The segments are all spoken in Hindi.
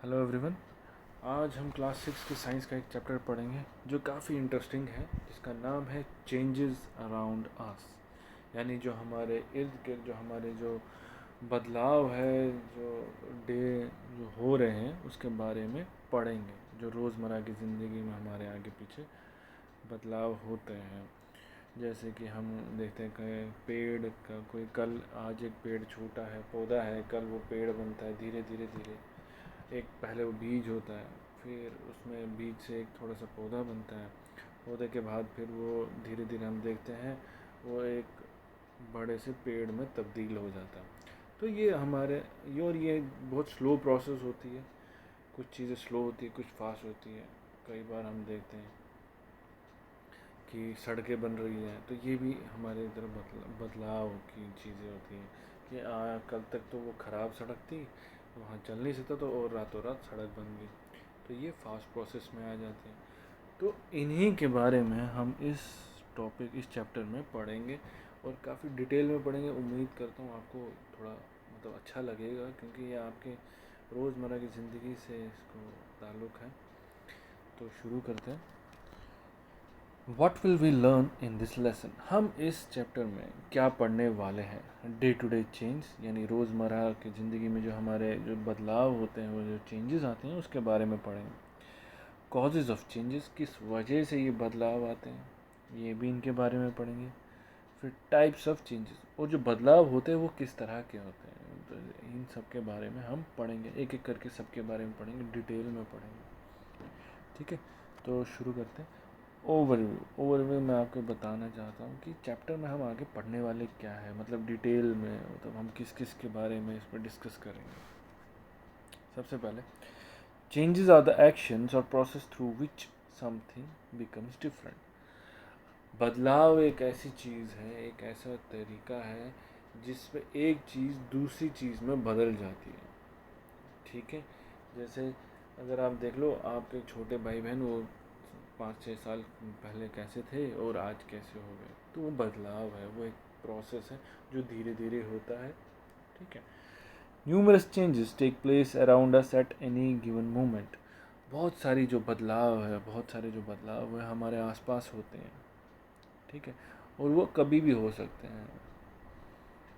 Hello everyone. आज हम क्लास 6 के साइंस का एक चैप्टर पढ़ेंगे जो काफ़ी इंटरेस्टिंग है, जिसका नाम है चेंजेस अराउंड अस। यानी जो हमारे इर्द गिर्द जो हमारे जो बदलाव है, जो डे जो हो रहे हैं उसके बारे में पढ़ेंगे, जो रोज़मर्रा की ज़िंदगी में हमारे आगे पीछे बदलाव होते हैं। जैसे कि हम देखते हैं कि पेड़ का कोई कल आज एक पेड़ छोटा है, पौधा है, कल वो पेड़ बनता है धीरे धीरे धीरे। एक पहले वो बीज होता है, फिर उसमें बीज से एक थोड़ा सा पौधा बनता है, पौधे के बाद फिर वो धीरे धीरे हम देखते हैं वो एक बड़े से पेड़ में तब्दील हो जाता है। तो ये हमारे ये बहुत स्लो प्रोसेस होती है। कुछ चीज़ें स्लो होती है, कुछ फास्ट होती है। कई बार हम देखते हैं कि सड़कें बन रही हैं, तो ये भी हमारे इधर बदलाव की चीज़ें होती हैं कि कल तक तो वो ख़राब सड़क थी, वहाँ चल नहीं सकता, तो और रातों रात सड़क बन गई। तो ये फास्ट प्रोसेस में आ जाते हैं। तो इन्हीं के बारे में हम इस चैप्टर में पढ़ेंगे और काफ़ी डिटेल में पढ़ेंगे। उम्मीद करता हूँ आपको थोड़ा अच्छा लगेगा, क्योंकि ये आपके रोज़मर्रा की ज़िंदगी से इसको ताल्लुक़ है। तो शुरू करते हैं। What will we learn in this lesson? हम इस चैप्टर में क्या पढ़ने वाले हैं? डे टू डे चेंज, यानी रोज़मर्रा की ज़िंदगी में जो हमारे जो बदलाव होते हैं, वो जो चेंजेस आते हैं उसके बारे में पढ़ेंगे। कॉजेज़ ऑफ चेंजेस, किस वजह से ये बदलाव आते हैं, ये भी इनके बारे में पढ़ेंगे। फिर टाइप्स ऑफ चेंजेस, और जो बदलाव होते हैं वो किस तरह के होते हैं, तो इन सब के बारे में हम पढ़ेंगे। एक एक करके सबके बारे में पढ़ेंगे, डिटेल में पढ़ेंगे। ठीक है, तो शुरू करते हैं। ओवरव्यू मैं आपको बताना चाहता हूँ कि चैप्टर में हम आगे पढ़ने वाले क्या है, मतलब डिटेल में, मतलब हम किस किस के बारे में इस पर डिस्कस करेंगे। सबसे पहले, चेंजेस आर द एक्शंस और process through which something becomes different. बदलाव एक ऐसी चीज़ है, एक ऐसा तरीका है जिसमें एक चीज़ दूसरी चीज़ में बदल जाती है। ठीक है, जैसे अगर आप देख लो, आपके छोटे भाई बहन वो 5-6 साल पहले कैसे थे और आज कैसे हो गए, तो वो बदलाव है, वो एक प्रोसेस है जो धीरे धीरे होता है। ठीक है, numerous changes take place around us at any given moment. बहुत सारे जो बदलाव है हमारे आसपास होते हैं। ठीक है, और वो कभी भी हो सकते हैं।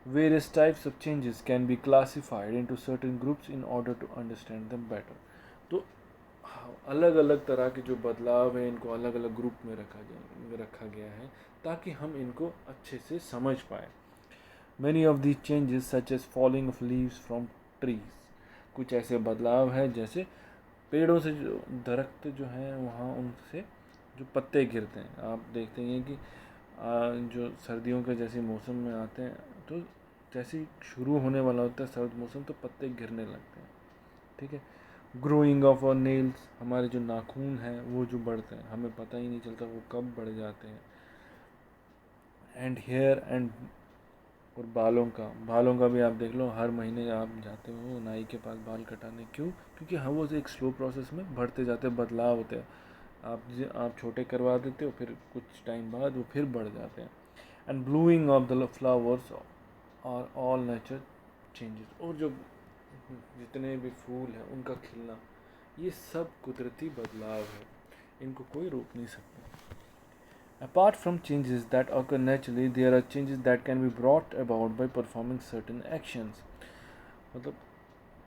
Various types of changes can be classified into certain groups in order to understand them better. तो अलग अलग तरह के जो बदलाव हैं इनको अलग अलग ग्रुप में रखा गया है ताकि हम इनको अच्छे से समझ पाए। Many of these changes such as falling of leaves from trees, कुछ ऐसे बदलाव है जैसे पेड़ों से जो दरख्त जो हैं वहाँ उनसे जो पत्ते गिरते हैं। आप देखते हैं कि जो सर्दियों के जैसे मौसम में आते हैं, तो जैसे ही शुरू होने वाला होता है सर्द मौसम, तो पत्ते गिरने लगते हैं। ठीक है, ग्रोइंग ऑफ और नेल्स, हमारे जो नाखून हैं वो जो बढ़ते हैं, हमें पता ही नहीं चलता वो कब बढ़ जाते हैं। एंड हेयर एंड, और बालों का भी आप देख लो, हर महीने आप जाते हो नाई के पास बाल कटाने। क्यों? क्योंकि हम वो एक स्लो प्रोसेस में बढ़ते जाते हैं, बदलाव होते हैं। आप छोटे करवा देते हो, फिर कुछ टाइम बाद वो फिर बढ़ जाते हैं। And blowing of the flowers और ऑल नेचर चेंजेस, और जो जितने भी फूल हैं उनका खिलना, ये सब कुदरती बदलाव है, इनको कोई रोक नहीं सकता। Apart from changes that occur naturally, there are changes that can be brought about by performing certain actions. मतलब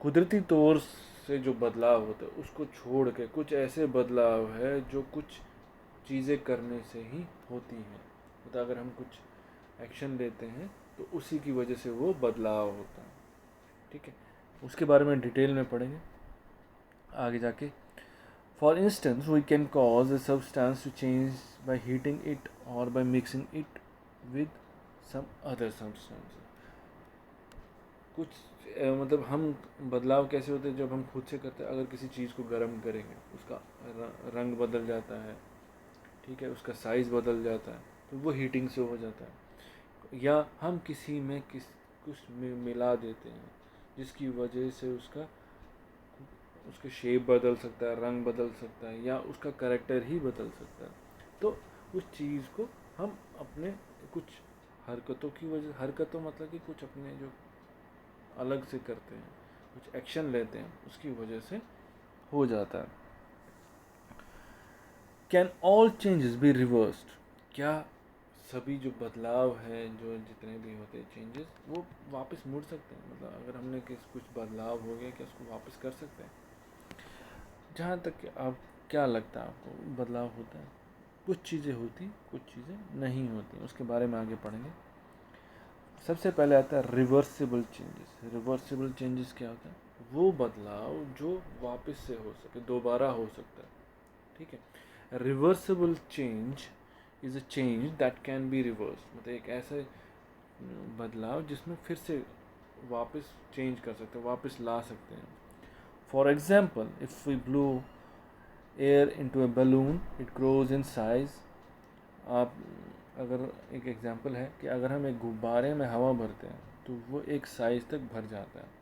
कुदरती तौर से जो बदलाव होता है उसको छोड़ के कुछ ऐसे बदलाव है जो कुछ चीज़ें करने से ही होती हैं। मतलब अगर हम कुछ एक्शन लेते हैं तो उसी की वजह से वो बदलाव होता है। ठीक है, उसके बारे में डिटेल में पढ़ेंगे आगे जाके। For instance, we can cause a substance to change by heating it or by mixing it with some other substance. कुछ मतलब हम बदलाव कैसे होते हैं जब हम खुद से करते हैं। अगर किसी चीज़ को गर्म करेंगे, उसका रंग बदल जाता है। ठीक है, उसका साइज़ बदल जाता है, तो वो हीटिंग से हो जाता है। या हम किसी में कुछ मिला देते हैं जिसकी वजह से उसका शेप बदल सकता है, रंग बदल सकता है, या उसका कैरेक्टर ही बदल सकता है। तो उस चीज़ को हम अपने कुछ हरकतों मतलब कि कुछ अपने जो अलग से करते हैं, कुछ एक्शन लेते हैं, उसकी वजह से हो जाता है। Can all changes be reversed? क्या सभी जो बदलाव हैं, जो जितने भी होते हैं चेंजेस, वो वापस मुड़ सकते हैं? मतलब अगर हमने कुछ बदलाव हो गया, क्या उसको वापस कर सकते हैं? जहाँ तक आप, क्या लगता है आपको, बदलाव होता है? कुछ चीज़ें होती, कुछ चीज़ें नहीं होती, उसके बारे में आगे पढ़ेंगे। सबसे पहले आता है रिवर्सिबल चेंजेस। रिवर्सिबल चेंजेस क्या होता है? वो बदलाव जो वापस से हो सके, दोबारा हो सकता है, ठीक है। Reversible change is a change that can be reverse, मतलब एक ऐसा बदलाव जिसमें फिर से वापस चेंज कर सकते हैं, वापस ला सकते हैं। For example, if we blow air into a balloon, it grows in size. आप, अगर एक एग्जांपल है कि अगर हम एक गुब्बारे में हवा भरते हैं तो वो एक साइज तक भर जाता है।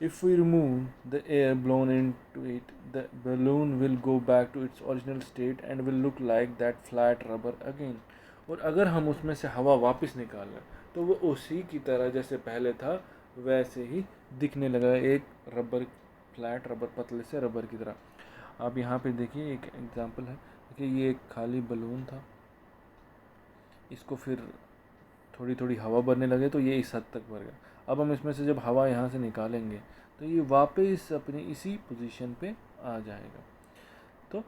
If we remove the air blown into it, the balloon will go back to its original state and will look like that flat rubber again. और अगर हम उसमें से हवा वापस निकाल लें तो वो उसी की तरह जैसे पहले था वैसे ही दिखने लगा, एक रबर, फ्लैट रबर, पतले से रबर की तरह। आप यहाँ पे देखिए, एक एग्जांपल है कि ये एक खाली बलून था, इसको फिर थोड़ी थोड़ी हवा भरने लगे तो ये इस हद तक भर गया। अब हम इसमें से जब हवा यहाँ से निकालेंगे तो ये वापस अपनी इसी पोजीशन पे आ जाएगा। तो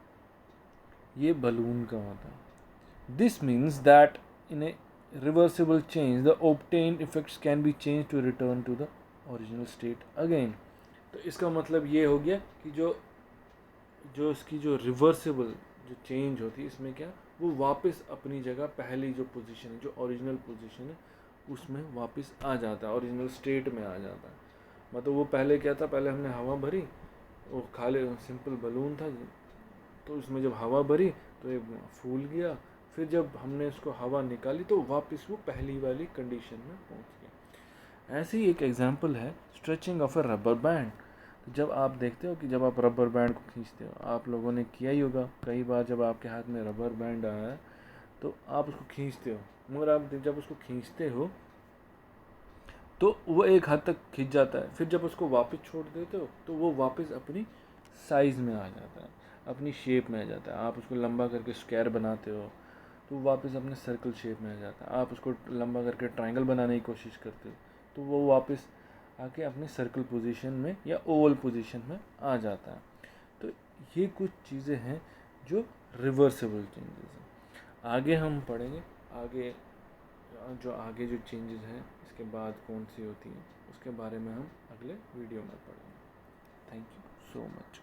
ये बलून का होता है। This means that in a reversible change the obtained effects can be change to return to the original state again. तो इसका मतलब ये हो गया कि जो जो इसकी जो रिवर्सिबल जो चेंज होती है, इसमें क्या, वो वापस अपनी जगह पहली जो पोजीशन है, जो ओरिजिनल पोजीशन है, उसमें वापस आ जाता है, ओरिजिनल स्टेट में आ जाता है। मतलब वो पहले क्या था, पहले हमने हवा भरी, वो खाली सिंपल बलून था, तो उसमें जब हवा भरी तो ये फूल गया, फिर जब हमने उसको हवा निकाली तो वापस वो पहली वाली कंडीशन में पहुंच गया। ऐसे ही एक एग्जांपल है stretching of a rubber band. जब आप देखते हो कि जब आप रबर बैंड को खींचते हो, आप लोगों ने किया ही होगा कई बार, जब आपके हाथ में रबर बैंड आया है तो आप उसको खींचते हो, मगर आप जब उसको खींचते हो तो वो एक हद तक खिंच जाता है, फिर जब उसको वापस छोड़ देते हो तो वो वापस अपनी साइज़ में आ जाता है, अपनी शेप में आ जाता है। आप उसको लंबा करके स्क्वायर बनाते हो तो वापस अपने सर्कल शेप में आ जाता है। आप उसको लंबा करके ट्रायंगल बनाने की कोशिश करते हो तो वो वापस आके अपने सर्कल पोजीशन में या ओवल पोजीशन में आ जाता है। तो ये कुछ चीज़ें हैं जो रिवर्सिबल चेंजेस हैं। आगे हम पढ़ेंगे, आगे आगे जो चेंजेस हैं इसके बाद कौन सी होती हैं, उसके बारे में हम अगले वीडियो में पढ़ेंगे। Thank you so much.